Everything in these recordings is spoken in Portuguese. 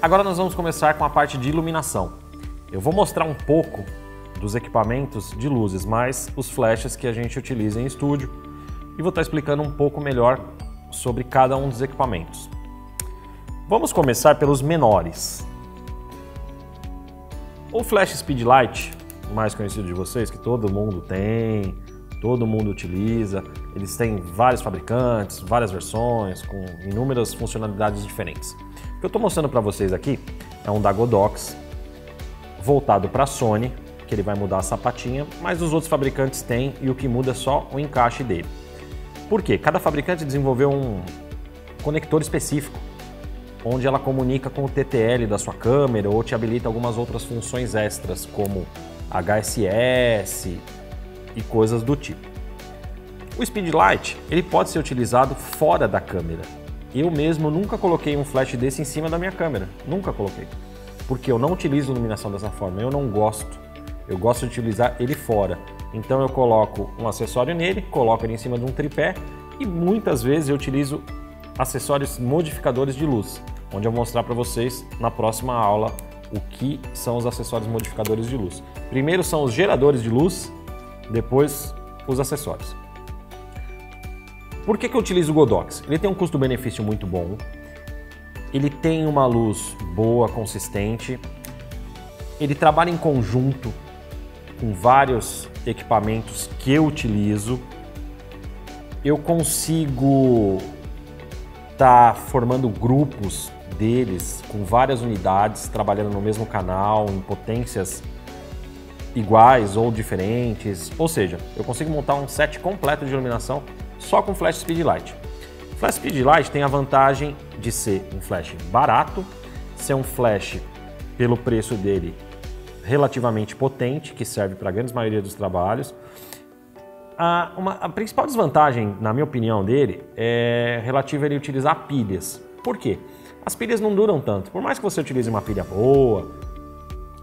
Agora nós vamos começar com a parte de iluminação. Eu vou mostrar um pouco dos equipamentos de luzes, mais os flashes que a gente utiliza em estúdio, e vou estar explicando um pouco melhor sobre cada um dos equipamentos. Vamos começar pelos menores. O flash speedlight, mais conhecido de vocês, que todo mundo tem, todo mundo utiliza. Eles têm vários fabricantes, várias versões, com inúmeras funcionalidades diferentes. O que eu estou mostrando para vocês aqui é um da Godox, voltado para a Sony, que ele vai mudar a sapatinha, mas os outros fabricantes têm e o que muda é só o encaixe dele. Por quê? Cada fabricante desenvolveu um conector específico, onde ela comunica com o TTL da sua câmera ou te habilita algumas outras funções extras, como HSS e coisas do tipo. O Speedlight, ele pode ser utilizado fora da câmera. Eu mesmo nunca coloquei um flash desse em cima da minha câmera, nunca coloquei. Porque eu não utilizo iluminação dessa forma, eu não gosto. Eu gosto de utilizar ele fora. Então eu coloco um acessório nele, coloco ele em cima de um tripé e muitas vezes eu utilizo acessórios modificadores de luz, onde eu vou mostrar para vocês na próxima aula o que são os acessórios modificadores de luz. Primeiro são os geradores de luz, depois os acessórios. Por que eu utilizo o Godox? Ele tem um custo-benefício muito bom, ele tem uma luz boa, consistente, ele trabalha em conjunto com vários equipamentos que eu utilizo. Eu consigo estar formando grupos deles com várias unidades, trabalhando no mesmo canal, em potências iguais ou diferentes. Ou seja, eu consigo montar um set completo de iluminação só com flash speedlight. O flash speedlight tem a vantagem de ser um flash barato, ser um flash pelo preço dele relativamente potente, que serve para a grande maioria dos trabalhos. A principal desvantagem, na minha opinião, dele é relativa a ele utilizar pilhas. Por quê? As pilhas não duram tanto. Por mais que você utilize uma pilha boa,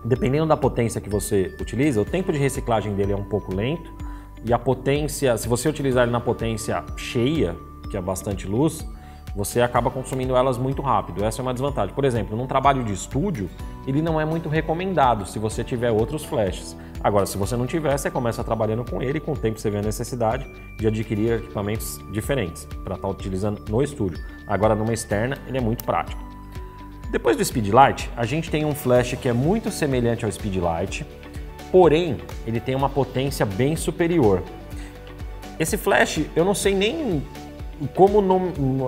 dependendo da potência que você utiliza, o tempo de reciclagem dele é um pouco lento e a potência, se você utilizar ele na potência cheia, que é bastante luz, você acaba consumindo elas muito rápido. Essa é uma desvantagem. Por exemplo, num trabalho de estúdio, ele não é muito recomendado se você tiver outros flashes. Agora, se você não tiver, você começa trabalhando com ele e com o tempo você vê a necessidade de adquirir equipamentos diferentes para estar utilizando no estúdio. Agora, numa externa, ele é muito prático. Depois do Speedlight, a gente tem um flash que é muito semelhante ao Speedlight, porém, ele tem uma potência bem superior. Esse flash, eu não sei nem como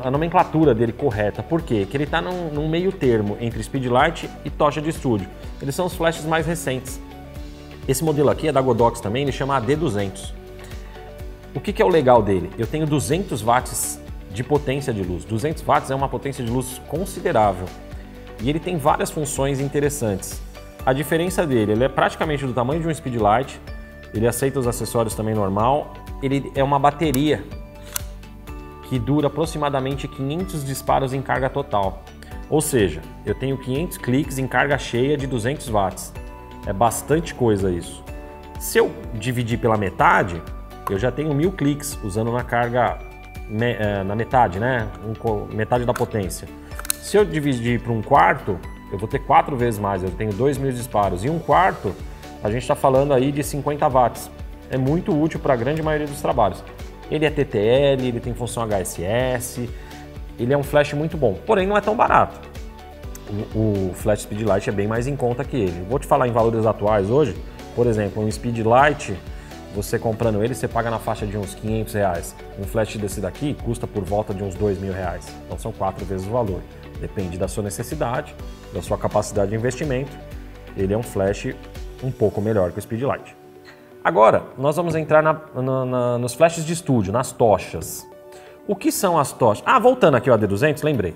a nomenclatura dele correta. Por quê? Porque ele está num meio termo entre Speedlight e tocha de estúdio. Eles são os flashes mais recentes. Esse modelo aqui é da Godox também, ele chama AD200. O que é o legal dele? Eu tenho 200 watts de potência de luz. 200 watts é uma potência de luz considerável. E ele tem várias funções interessantes. A diferença dele, ele é praticamente do tamanho de um Speedlight, ele aceita os acessórios também normal, ele é uma bateria que dura aproximadamente 500 disparos em carga total. Ou seja, eu tenho 500 cliques em carga cheia de 200 watts. É bastante coisa isso. Se eu dividir pela metade, eu já tenho 1000 cliques usando na carga na metade, né? Metade da potência. Se eu dividir para um quarto, eu vou ter 4 vezes mais, eu tenho 2000 disparos. E um quarto, a gente está falando aí de 50 watts. É muito útil para a grande maioria dos trabalhos. Ele é TTL, ele tem função HSS, ele é um flash muito bom, porém não é tão barato. O flash Speedlight é bem mais em conta que ele. Vou te falar em valores atuais hoje, por exemplo, um Speedlight, você comprando ele, você paga na faixa de uns R$500. Um flash desse daqui custa por volta de uns R$2.000. Então são 4 vezes o valor. Depende da sua necessidade, da sua capacidade de investimento. Ele é um flash um pouco melhor que o Speedlight. Agora, nós vamos entrar nos flashes de estúdio, nas tochas. O que são as tochas? Voltando aqui ao AD200, lembrei.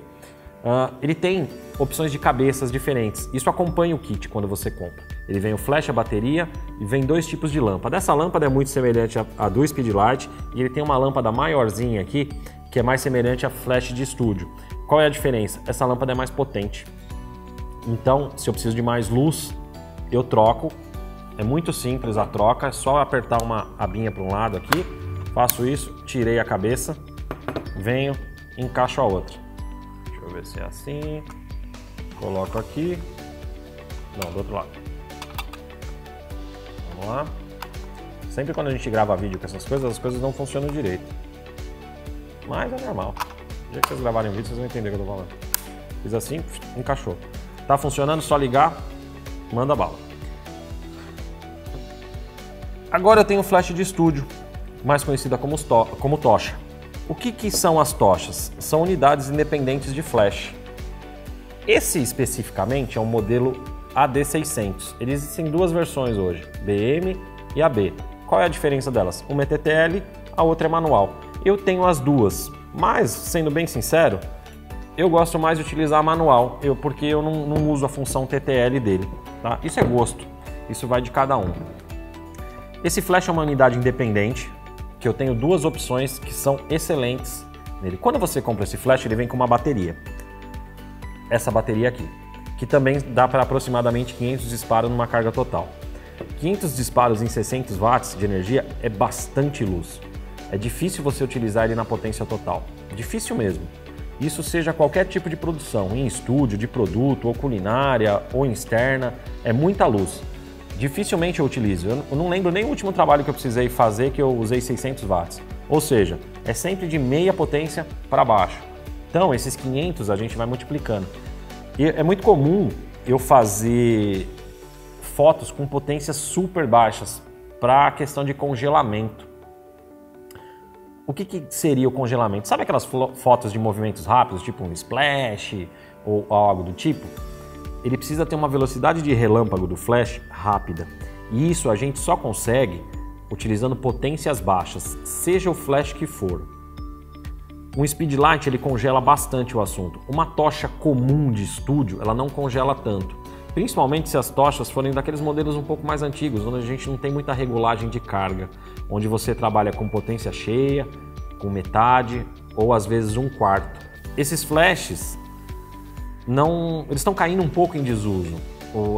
Ele tem opções de cabeças diferentes. Isso acompanha o kit quando você compra. Ele vem o flash, a bateria e vem 2 tipos de lâmpada. Essa lâmpada é muito semelhante à do Speedlight e ele tem uma lâmpada maiorzinha aqui, que é mais semelhante a flash de estúdio. Qual é a diferença? Essa lâmpada é mais potente. Então, se eu preciso de mais luz, eu troco. É muito simples a troca, é só apertar uma abinha para um lado aqui, faço isso, tirei a cabeça, venho, encaixo a outra. Deixa eu ver se é assim. Coloco aqui. Não, do outro lado. Vamos lá. Sempre quando a gente grava vídeo com essas coisas, as coisas não funcionam direito. Mas é normal. No dia que vocês gravarem vídeo, vocês vão entender o que eu tô falando. Fiz assim, encaixou. Tá funcionando, só ligar, manda bala. Agora eu tenho flash de estúdio, mais conhecida como tocha. O que são as tochas? São unidades independentes de flash. Esse especificamente é um modelo AD600. Ele existe em duas versões hoje, BM e AB. Qual é a diferença delas? Uma é TTL, a outra é manual. Eu tenho as duas, mas, sendo bem sincero, eu gosto mais de utilizar a manual, porque eu não uso a função TTL dele. Tá? Isso é gosto, isso vai de cada um. Esse flash é uma unidade independente, que eu tenho duas opções que são excelentes nele. Quando você compra esse flash, ele vem com uma bateria. Essa bateria aqui, que também dá para aproximadamente 500 disparos numa carga total. 500 disparos em 600 watts de energia é bastante luz. É difícil você utilizar ele na potência total. Difícil mesmo. Isso seja qualquer tipo de produção, em estúdio, de produto, ou culinária, ou externa, é muita luz. Dificilmente eu utilizo. Eu não lembro nem o último trabalho que eu precisei fazer que eu usei 600 watts. Ou seja, é sempre de meia potência para baixo. Então, esses 500 a gente vai multiplicando. E é muito comum eu fazer fotos com potências super baixas para a questão de congelamento. O que seria o congelamento? Sabe aquelas fotos de movimentos rápidos, tipo um splash ou algo do tipo? Ele precisa ter uma velocidade de relâmpago do flash rápida. E isso a gente só consegue utilizando potências baixas, seja o flash que for. Um speedlight ele congela bastante o assunto. Uma tocha comum de estúdio, ela não congela tanto. Principalmente se as tochas forem daqueles modelos um pouco mais antigos, onde a gente não tem muita regulagem de carga, onde você trabalha com potência cheia, com metade ou às vezes 1/4. Esses flashes eles estão caindo um pouco em desuso.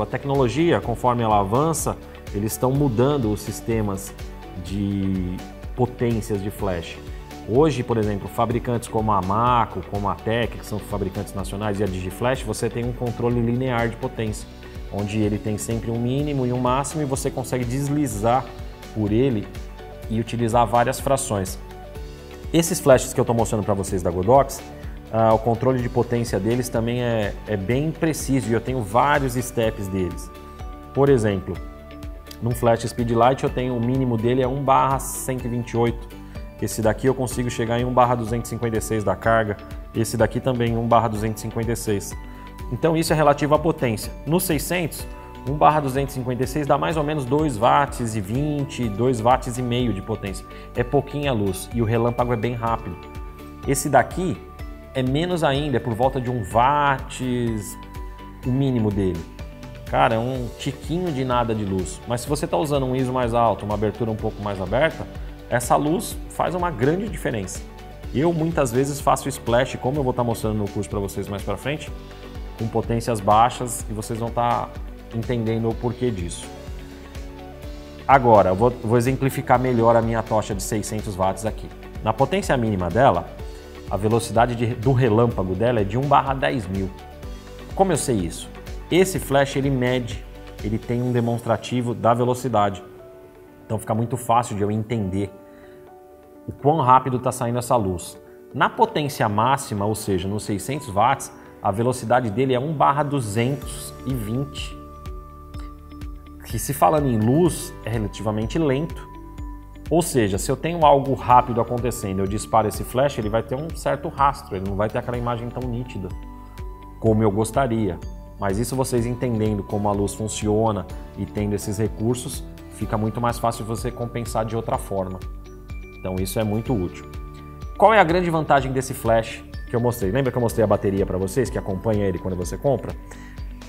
A tecnologia, conforme ela avança, eles estão mudando os sistemas de potências de flash. Hoje, por exemplo, fabricantes como a Amaco, como a Tec, que são fabricantes nacionais, e a DigiFlash, você tem um controle linear de potência, onde ele tem sempre um mínimo e um máximo e você consegue deslizar por ele e utilizar várias frações. Esses flashes que eu estou mostrando para vocês da Godox, o controle de potência deles também é bem preciso e eu tenho vários steps deles. Por exemplo, num flash Speedlight eu tenho o mínimo dele é 1/128. Esse daqui eu consigo chegar em 1/256 da carga. Esse daqui também 1/256. Então isso é relativo à potência. No 600, 1/256 dá mais ou menos 2 watts e 20, 2 watts e meio de potência. É pouquinha luz e o relâmpago é bem rápido. Esse daqui é menos ainda, é por volta de 1 watts, o mínimo dele. Cara, é um tiquinho de nada de luz. Mas se você está usando um ISO mais alto, uma abertura um pouco mais aberta, essa luz faz uma grande diferença. Eu muitas vezes faço splash, como eu vou estar mostrando no curso para vocês mais para frente, com potências baixas e vocês vão estar entendendo o porquê disso. Agora, eu vou exemplificar melhor a minha tocha de 600 watts aqui. Na potência mínima dela, a velocidade do relâmpago dela é de 1/10.000. Como eu sei isso? Esse flash ele mede, ele tem um demonstrativo da velocidade. Então fica muito fácil de eu entender o quão rápido está saindo essa luz. Na potência máxima, ou seja, nos 600 watts, a velocidade dele é 1/220. Que se falando em luz, é relativamente lento. Ou seja, se eu tenho algo rápido acontecendo, eu disparo esse flash, ele vai ter um certo rastro, ele não vai ter aquela imagem tão nítida como eu gostaria. Mas isso vocês entendendo como a luz funciona e tendo esses recursos, fica muito mais fácil você compensar de outra forma. Então isso é muito útil. Qual é a grande vantagem desse flash que eu mostrei? Lembra que eu mostrei a bateria para vocês, que acompanha ele quando você compra?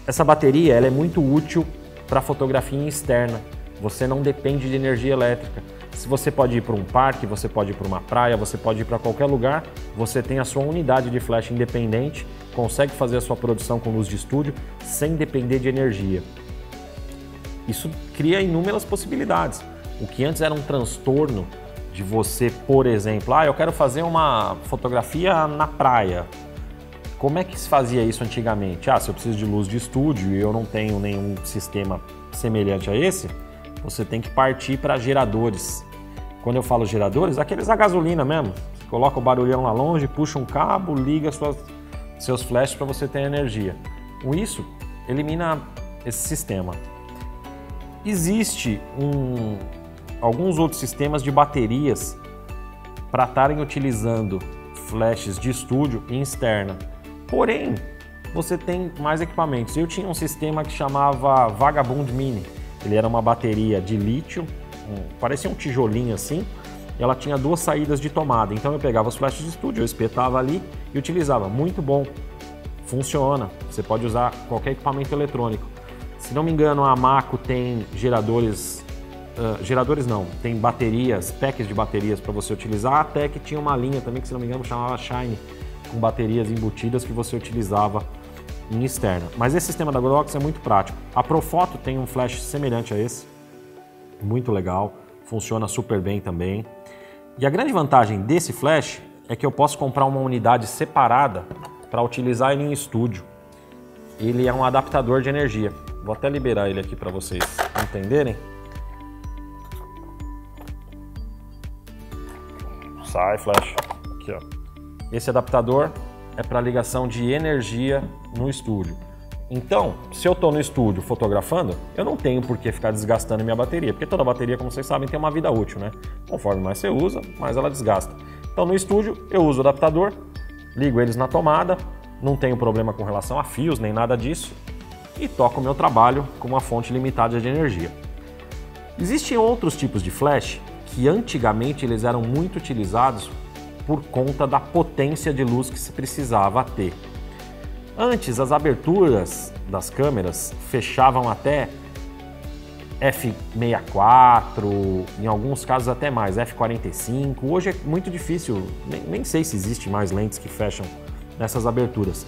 Essa bateria ela é muito útil para fotografia externa. Você não depende de energia elétrica. Se você pode ir para um parque, você pode ir para uma praia, você pode ir para qualquer lugar, você tem a sua unidade de flash independente, consegue fazer a sua produção com luz de estúdio sem depender de energia. Isso cria inúmeras possibilidades. O que antes era um transtorno de você, por exemplo, eu quero fazer uma fotografia na praia Como é que se fazia isso antigamente? Se eu preciso de luz de estúdio e eu não tenho nenhum sistema semelhante a esse, você tem que partir para geradores. Quando eu falo geradores, aqueles a gasolina mesmo. Você coloca o barulhão lá longe, puxa um cabo, liga seus flashes para você ter energia. Com isso, elimina esse sistema. Existe alguns outros sistemas de baterias para estarem utilizando flashes de estúdio e externa. Porém, você tem mais equipamentos. Eu tinha um sistema que chamava Vagabond Mini. Ele era uma bateria de lítio, parecia um tijolinho assim, e ela tinha 2 saídas de tomada. Então eu pegava os flashes de estúdio, eu espetava ali e utilizava. Muito bom, funciona. Você pode usar qualquer equipamento eletrônico. Se não me engano, a Maco tem geradores não, tem baterias, packs de baterias para você utilizar. Até que tinha uma linha também que, se não me engano, chamava Shine, com baterias embutidas que você utilizava em externa. Mas esse sistema da Godox é muito prático. A Profoto tem um flash semelhante a esse, muito legal, funciona super bem também. E a grande vantagem desse flash é que eu posso comprar uma unidade separada para utilizar ele em estúdio. Ele é um adaptador de energia. Vou até liberar ele aqui para vocês entenderem. Sai, flash. Aqui, ó. Esse adaptador é para ligação de energia no estúdio. Então, se eu estou no estúdio fotografando, eu não tenho por que ficar desgastando minha bateria, porque toda bateria, como vocês sabem, tem uma vida útil, né? Conforme mais você usa, mais ela desgasta. Então, no estúdio, eu uso o adaptador, ligo eles na tomada, não tenho problema com relação a fios, nem nada disso, e toco o meu trabalho com uma fonte limitada de energia. Existem outros tipos de flash que antigamente eles eram muito utilizados por conta da potência de luz que se precisava ter. Antes, as aberturas das câmeras fechavam até f/64, em alguns casos até mais, f/45. Hoje é muito difícil, nem sei se existe mais lentes que fecham nessas aberturas.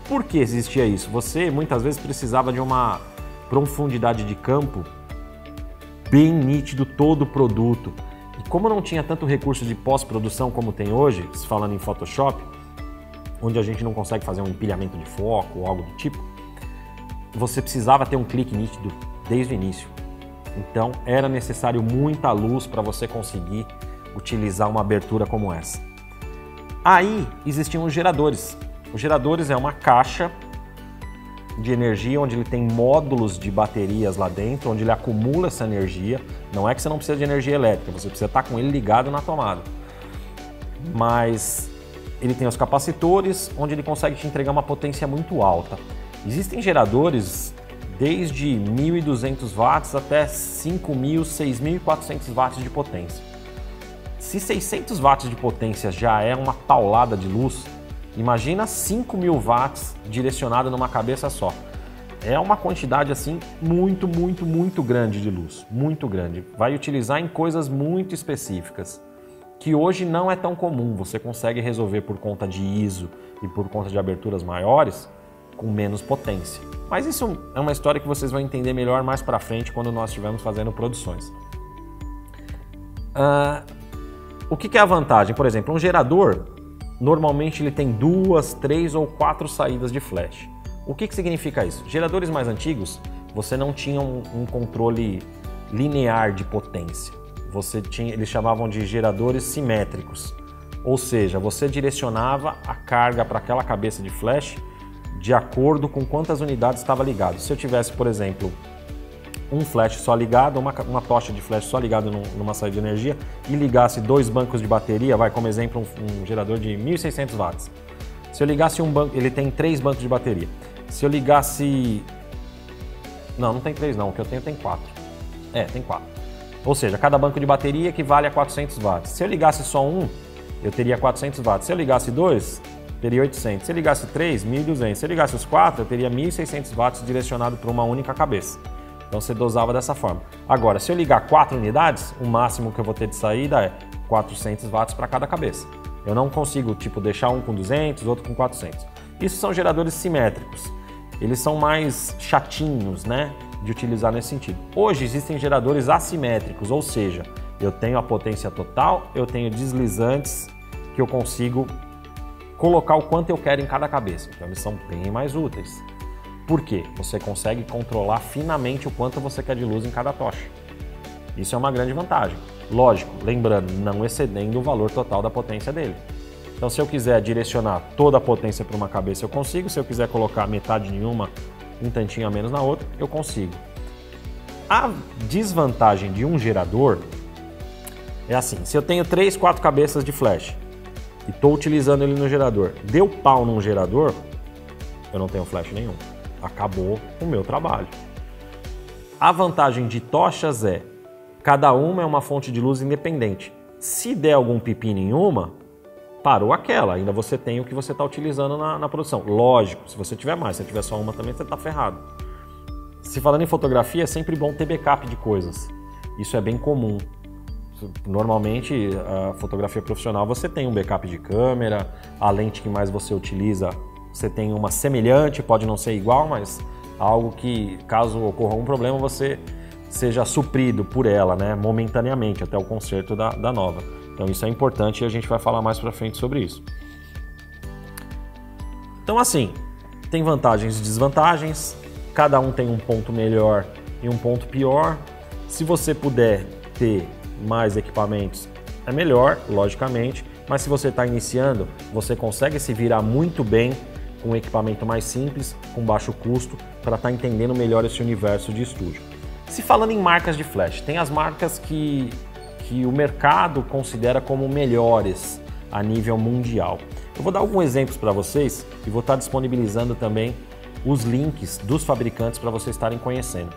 Por que existia isso? Você muitas vezes precisava de uma profundidade de campo bem nítido todo o produto. E como não tinha tanto recurso de pós-produção como tem hoje, falando em Photoshop, onde a gente não consegue fazer um empilhamento de foco ou algo do tipo, você precisava ter um clique nítido desde o início. Então era necessário muita luz para você conseguir utilizar uma abertura como essa. Aí existiam os geradores. Os geradores é uma caixa de energia onde ele tem módulos de baterias lá dentro, onde ele acumula essa energia. Não é que você não precisa de energia elétrica, você precisa estar com ele ligado na tomada. Mas ele tem os capacitores, onde ele consegue te entregar uma potência muito alta. Existem geradores desde 1.200 watts até 5.000, 6.400 watts de potência. Se 600 watts de potência já é uma paulada de luz, imagina 5.000 watts direcionado numa cabeça só. É uma quantidade assim muito, muito, muito grande de luz, muito grande. Vai utilizar em coisas muito específicas, que hoje não é tão comum. Você consegue resolver por conta de ISO e por conta de aberturas maiores com menos potência. Mas isso é uma história que vocês vão entender melhor mais para frente quando nós estivermos fazendo produções. O que é a vantagem? Por exemplo, um gerador, normalmente ele tem 2, 3 ou 4 saídas de flash. O que significa isso? Geradores mais antigos, você não tinha um controle linear de potência. Eles chamavam de geradores simétricos. Ou seja, você direcionava a carga para aquela cabeça de flash de acordo com quantas unidades estava ligado. Se eu tivesse, por exemplo, um flash só ligado, uma tocha de flash só ligado numa saída de energia e ligasse 2 bancos de bateria, como exemplo um gerador de 1.600 watts. Se eu ligasse um banco, ele tem 3 bancos de bateria. Se eu ligasse... Não tem 3 não, o que eu tenho tem 4. Tem 4. Ou seja, cada banco de bateria equivale a 400 watts. Se eu ligasse só um, eu teria 400 watts. Se eu ligasse 2, teria 800. Se eu ligasse 3, 1.200. Se eu ligasse os 4, eu teria 1.600 watts direcionado para uma única cabeça. Então você dosava dessa forma. Agora, se eu ligar 4 unidades, o máximo que eu vou ter de saída é 400 watts para cada cabeça. Eu não consigo, deixar um com 200, outro com 400. Isso são geradores simétricos. Eles são mais chatinhos, né, de utilizar nesse sentido. Hoje existem geradores assimétricos, ou seja, eu tenho a potência total, eu tenho deslizantes que eu consigo colocar o quanto eu quero em cada cabeça. Então eles são bem mais úteis. Por quê? Você consegue controlar finamente o quanto você quer de luz em cada tocha. Isso é uma grande vantagem. Lógico, lembrando, não excedendo o valor total da potência dele. Então se eu quiser direcionar toda a potência para uma cabeça, eu consigo. Se eu quiser colocar metade em uma, um tantinho a menos na outra, eu consigo. A desvantagem de um gerador é assim, se eu tenho 3, 4 cabeças de flash e estou utilizando ele no gerador, deu pau num gerador, eu não tenho flash nenhum. Acabou o meu trabalho. A vantagem de tochas é, cada uma é uma fonte de luz independente. Se der algum pepino em uma, parou aquela, ainda você tem o que você está utilizando na produção. Lógico, se você tiver mais, se tiver só uma também, você está ferrado. Se falando em fotografia, é sempre bom ter backup de coisas. Isso é bem comum. Normalmente, a fotografia profissional, você tem um backup de câmera, a lente que mais você utiliza, você tem uma semelhante, pode não ser igual, mas algo que, caso ocorra algum problema, você seja suprido por ela, né, momentaneamente, até o conserto da nova. Então isso é importante e a gente vai falar mais pra frente sobre isso. Então assim, tem vantagens e desvantagens, cada um tem um ponto melhor e um ponto pior. Se você puder ter mais equipamentos, é melhor, logicamente, mas se você está iniciando, você consegue se virar muito bem com um equipamento mais simples, com baixo custo, para estar entendendo melhor esse universo de estúdio. Se falando em marcas de flash, tem as marcas que o mercado considera como melhores a nível mundial. Eu vou dar alguns exemplos para vocês e vou estar disponibilizando também os links dos fabricantes para vocês estarem conhecendo.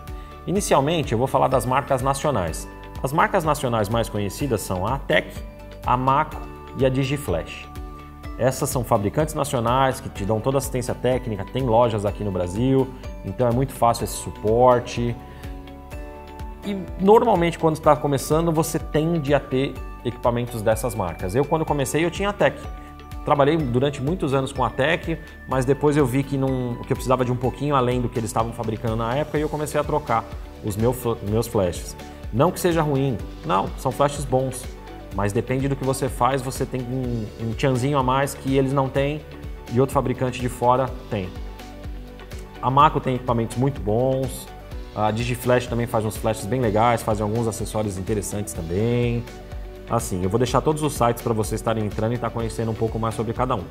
Inicialmente, eu vou falar das marcas nacionais. As marcas nacionais mais conhecidas são a ATEC, a Maco e a Digiflash. Essas são fabricantes nacionais que te dão toda a assistência técnica, tem lojas aqui no Brasil, então é muito fácil esse suporte. E normalmente quando está começando você tende a ter equipamentos dessas marcas. Eu quando comecei eu tinha a ATEC. Trabalhei durante muitos anos com a ATEC, mas depois eu vi que eu precisava de um pouquinho além do que eles estavam fabricando na época e eu comecei a trocar os meus flashes. Não que seja ruim, não, são flashes bons, mas depende do que você faz, você tem um tchanzinho a mais que eles não têm e outro fabricante de fora tem. A Maco tem equipamentos muito bons, a Digiflash também faz uns flashes bem legais, fazem alguns acessórios interessantes também. Assim, eu vou deixar todos os sites para vocês estarem entrando e estar conhecendo um pouco mais sobre cada um.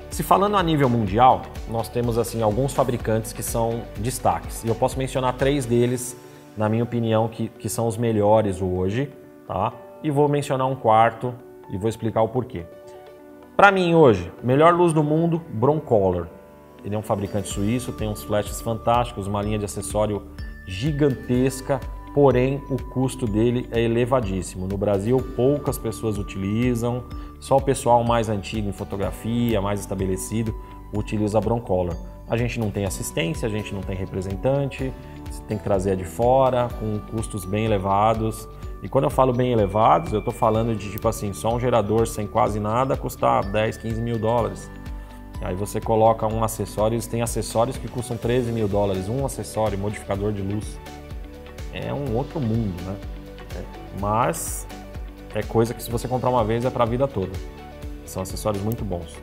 Se falando a nível mundial, nós temos assim alguns fabricantes que são destaques. E eu posso mencionar 3 deles, na minha opinião, que são os melhores hoje, tá? E vou mencionar um quarto e vou explicar o porquê. Para mim hoje, melhor luz do mundo, Broncolor. Ele é um fabricante suíço, tem uns flashes fantásticos, uma linha de acessório gigantesca, porém o custo dele é elevadíssimo. No Brasil poucas pessoas utilizam, só o pessoal mais antigo em fotografia, mais estabelecido, utiliza a Broncolor. A gente não tem assistência, a gente não tem representante, você tem que trazer de fora, com custos bem elevados. E quando eu falo bem elevados, eu estou falando de tipo assim, só um gerador sem quase nada custar 10, 15 mil dólares. Aí você coloca um acessório, eles têm acessórios que custam 13 mil dólares, um acessório, modificador de luz. É um outro mundo, né? Mas é coisa que se você comprar uma vez é para a vida toda. São acessórios muito bons.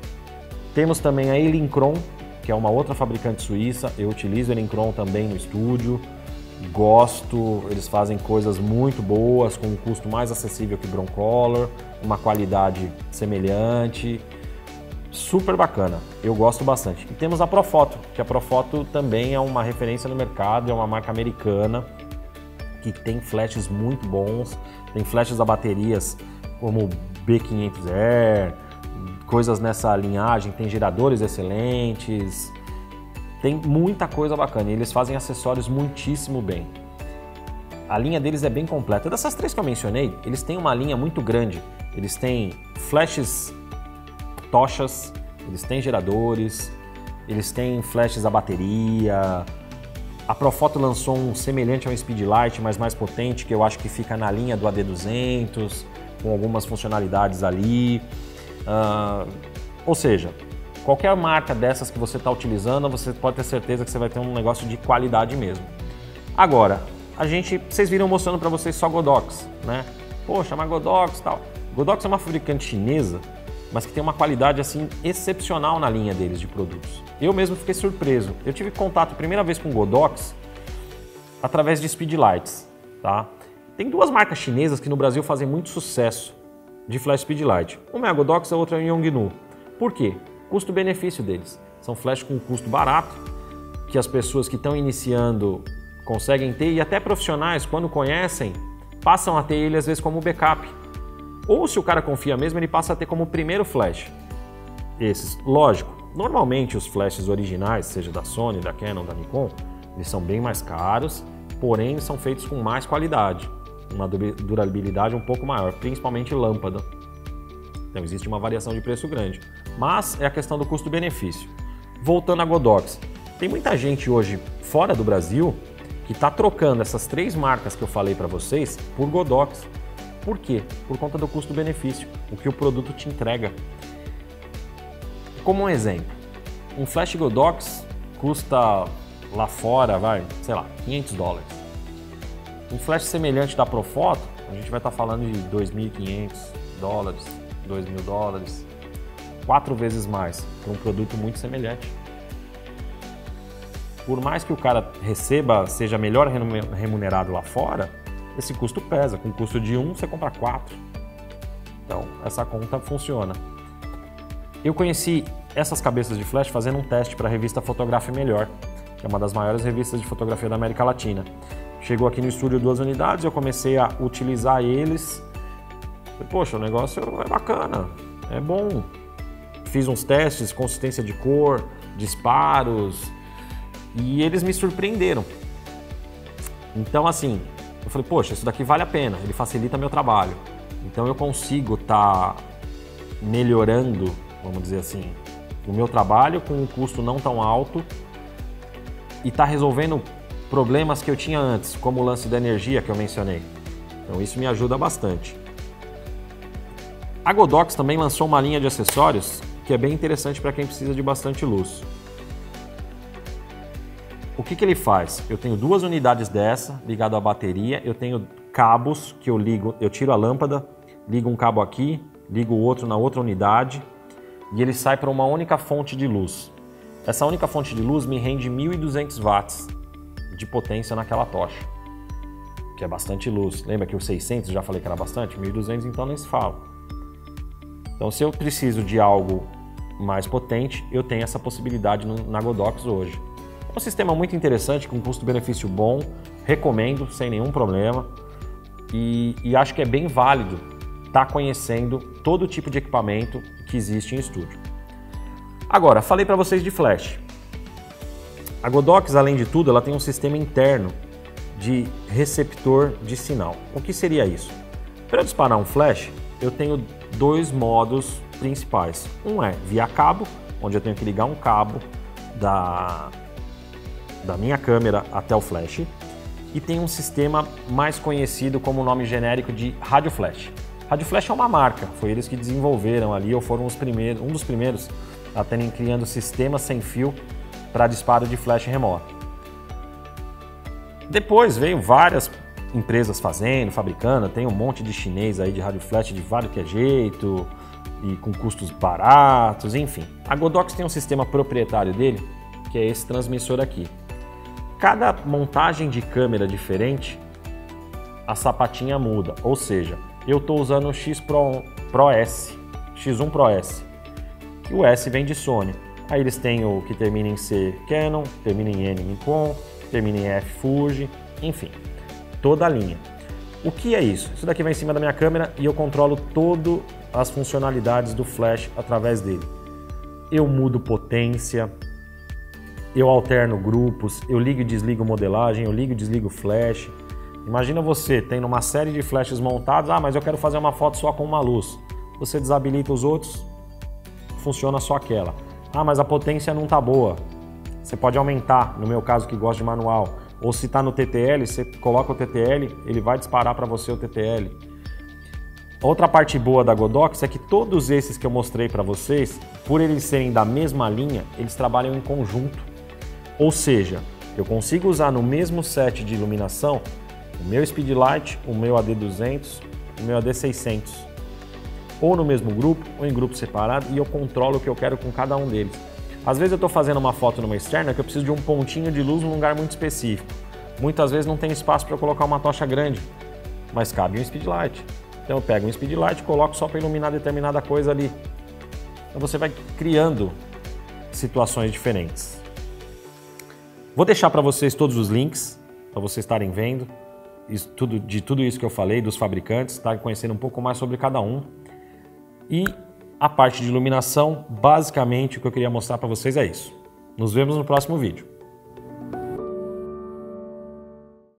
Temos também a Elincron, que é uma outra fabricante suíça. Eu utilizo a Elincron também no estúdio. Gosto, eles fazem coisas muito boas, com um custo mais acessível que o Broncolor, uma qualidade semelhante. Super bacana, eu gosto bastante. E temos a Profoto, que a Profoto também é uma referência no mercado, é uma marca americana que tem flashes muito bons, tem flashes a baterias como o B500R, coisas nessa linhagem, tem geradores excelentes, tem muita coisa bacana e eles fazem acessórios muitíssimo bem. A linha deles é bem completa. Dessas 3 que eu mencionei, eles têm uma linha muito grande, eles têm flashes tochas, eles têm geradores, eles têm flashes a bateria. A Profoto lançou um semelhante ao Speedlight, mas mais potente, que eu acho que fica na linha do AD200, com algumas funcionalidades ali. Ou seja, qualquer marca dessas que você está utilizando, você pode ter certeza que você vai ter um negócio de qualidade mesmo. Agora, vocês viram mostrando para vocês só Godox, né? Poxa, mas Godox e tal. Godox é uma fabricante chinesa mas que tem uma qualidade assim excepcional na linha deles de produtos. Eu mesmo fiquei surpreso. Eu tive contato a primeira vez com o Godox através de Speedlights, tá? Tem duas marcas chinesas que no Brasil fazem muito sucesso de flash Speedlight. Uma é a Godox, a outra é a Yongnuo. Por quê? Custo-benefício deles. São flash com custo barato, que as pessoas que estão iniciando conseguem ter, e até profissionais, quando conhecem, passam a ter ele às vezes como backup. Ou se o cara confia mesmo, ele passa a ter como primeiro flash. Esses, lógico, normalmente os flashes originais, seja da Sony, da Canon, da Nikon, eles são bem mais caros, porém são feitos com mais qualidade, uma durabilidade um pouco maior, principalmente lâmpada. Então existe uma variação de preço grande, mas é a questão do custo-benefício. Voltando à Godox, tem muita gente hoje fora do Brasil que está trocando essas três marcas que eu falei para vocês por Godox. Por quê? Por conta do custo-benefício, o que o produto te entrega. Como um exemplo, um flash Godox custa lá fora, sei lá, $500. Um flash semelhante da Profoto, a gente vai estar falando de $2.500, $2.000, 4 vezes mais, por um produto muito semelhante. Por mais que o cara receba, seja melhor remunerado lá fora, esse custo pesa. Com o custo de 1, você compra 4. Então, essa conta funciona. Eu conheci essas cabeças de flash fazendo um teste para a revista Fotografe Melhor, que é uma das maiores revistas de fotografia da América Latina. Chegou aqui no estúdio 2 unidades, eu comecei a utilizar eles. Falei, poxa, o negócio é bacana, é bom. Fiz uns testes, consistência de cor, disparos, e eles me surpreenderam. Então, assim, eu falei, poxa, isso daqui vale a pena, ele facilita meu trabalho. Então eu consigo estar melhorando, vamos dizer assim, o meu trabalho com um custo não tão alto e tá resolvendo problemas que eu tinha antes, como o lance da energia que eu mencionei. Então isso me ajuda bastante. A Godox também lançou uma linha de acessórios que é bem interessante para quem precisa de bastante luz. O que ele faz? Eu tenho 2 unidades dessa, ligado à bateria, eu tenho cabos que eu ligo, eu tiro a lâmpada, ligo um cabo aqui, ligo o outro na outra unidade e ele sai para uma única fonte de luz. Essa única fonte de luz me rende 1.200 watts de potência naquela tocha, que é bastante luz. Lembra que o 600 já falei que era bastante? 1.200 então nem se fala. Então se eu preciso de algo mais potente, eu tenho essa possibilidade na Godox hoje. É um sistema muito interessante, com custo-benefício bom, recomendo sem nenhum problema e acho que é bem válido estar conhecendo todo tipo de equipamento que existe em estúdio. Agora, falei para vocês de flash. A Godox, além de tudo, ela tem um sistema interno de receptor de sinal. O que seria isso? Para eu disparar um flash, eu tenho 2 modos principais. Um é via cabo, onde eu tenho que ligar um cabo da minha câmera até o flash, e tem um sistema mais conhecido como o nome genérico de Rádio Flash. Rádio Flash é uma marca, foi eles que desenvolveram ali, ou foram um dos primeiros a terem criando sistemas sem fio para disparo de flash remoto. Depois veio várias empresas fazendo, fabricando, tem um monte de chinês aí de rádio flash de vários que é jeito, e com custos baratos, enfim. A Godox tem um sistema proprietário dele, que é esse transmissor aqui. Cada montagem de câmera diferente, a sapatinha muda, ou seja, eu estou usando o Pro S, X1 Pro S, que o S vem de Sony. Aí eles têm o que termina em C, Canon, termina em N, Nikon, termina em F, Fuji, enfim, toda a linha. O que é isso? Isso daqui vai em cima da minha câmera e eu controlo todas as funcionalidades do flash através dele. Eu mudo potência, eu alterno grupos, eu ligo e desligo modelagem, eu ligo e desligo flash. Imagina você tendo uma série de flashes montados, mas eu quero fazer uma foto só com uma luz. Você desabilita os outros, funciona só aquela. Mas a potência não tá boa. Você pode aumentar, no meu caso que gosto de manual. Ou se tá no TTL, você coloca o TTL, ele vai disparar para você o TTL. Outra parte boa da Godox é que todos esses que eu mostrei para vocês, por eles serem da mesma linha, eles trabalham em conjunto. Ou seja, eu consigo usar no mesmo set de iluminação o meu Speedlight, o meu AD200, o meu AD600. ou no mesmo grupo ou em grupo separado e eu controlo o que eu quero com cada um deles. Às vezes eu estou fazendo uma foto numa externa que eu preciso de um pontinho de luz num lugar muito específico. Muitas vezes não tem espaço para eu colocar uma tocha grande, mas cabe um speedlight. Então eu pego um speedlight e coloco só para iluminar determinada coisa ali. Então você vai criando situações diferentes. Vou deixar para vocês todos os links, para vocês estarem vendo de tudo isso que eu falei, dos fabricantes, estarem conhecendo um pouco mais sobre cada um. E a parte de iluminação, basicamente o que eu queria mostrar para vocês é isso. Nos vemos no próximo vídeo.